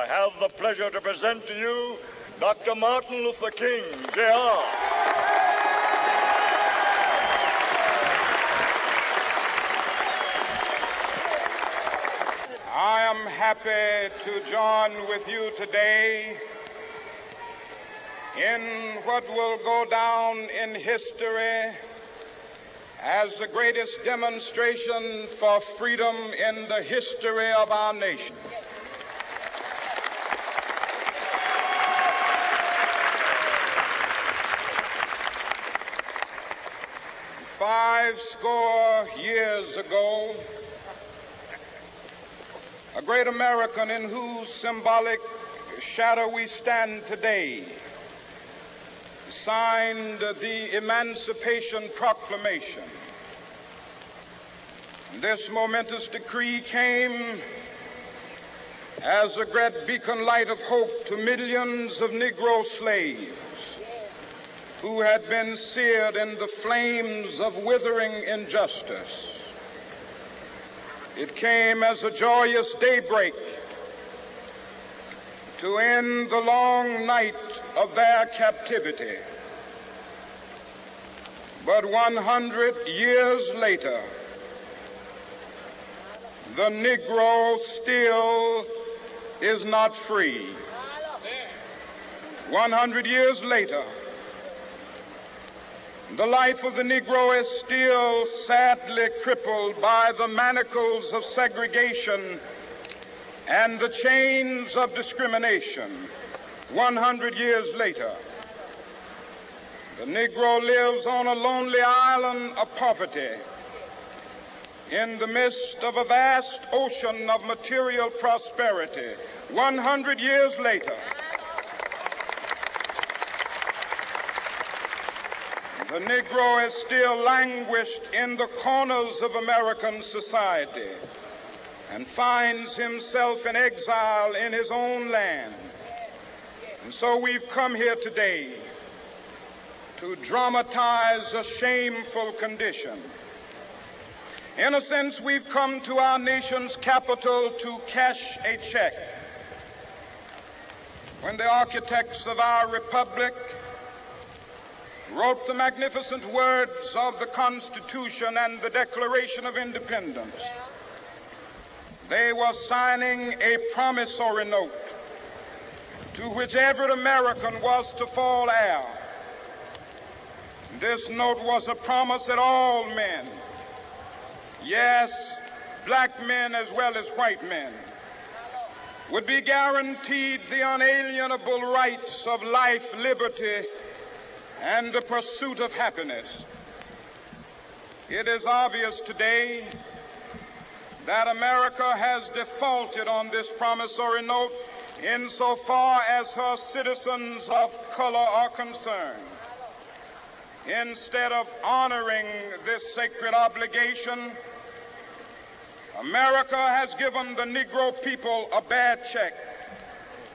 I have the pleasure to present to you Dr. Martin Luther King, Jr. I am happy to join with you today in what will go down in history as the greatest demonstration for freedom in the history of our nation. Five score years ago, a great American in whose symbolic shadow we stand today signed the Emancipation Proclamation. This momentous decree came as a great beacon light of hope to millions of Negro slaves who had been seared in the flames of withering injustice. It came as a joyous daybreak to end the long night of their captivity. But 100 years later, the Negro still is not free. 100 years later, the life of the Negro is still sadly crippled by the manacles of segregation and the chains of discrimination. 100 years later, the Negro lives on a lonely island of poverty in the midst of a vast ocean of material prosperity. 100 years later, the Negro is still languished in the corners of American society and finds himself in exile in his own land. And so we've come here today to dramatize a shameful condition. In a sense, we've come to our nation's capital to cash a check. When the architects of our republic wrote the magnificent words of the Constitution and the Declaration of Independence, they were signing a promissory note to which every American was to fall heir. This note was a promise that all men, yes, black men as well as white men, would be guaranteed the unalienable rights of life, liberty, and the pursuit of happiness. It is obvious today that America has defaulted on this promissory note insofar as her citizens of color are concerned. Instead of honoring this sacred obligation, America has given the Negro people a bad check,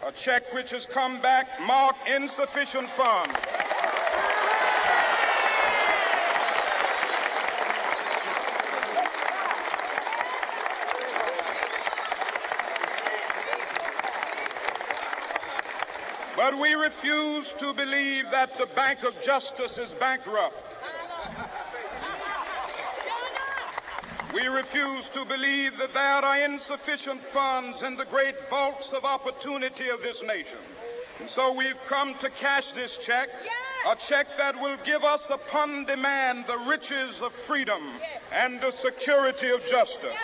a check which has come back marked insufficient funds. But we refuse to believe that the Bank of Justice is bankrupt. We refuse to believe that there are insufficient funds in the great vaults of opportunity of this nation. And so we've come to cash this check, a check that will give us upon demand the riches of freedom and the security of justice.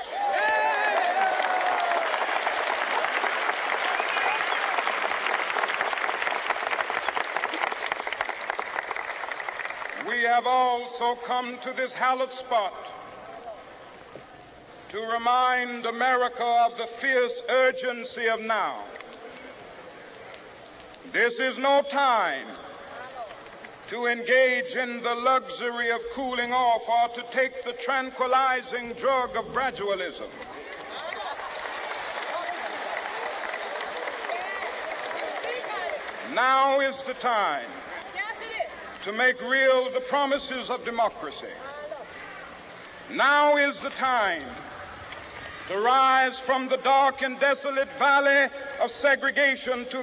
We have also come to this hallowed spot to remind America of the fierce urgency of now. This is no time to engage in the luxury of cooling off or to take the tranquilizing drug of gradualism. Now is the time to make real the promises of democracy. Now is the time to rise from the dark and desolate valley of segregation to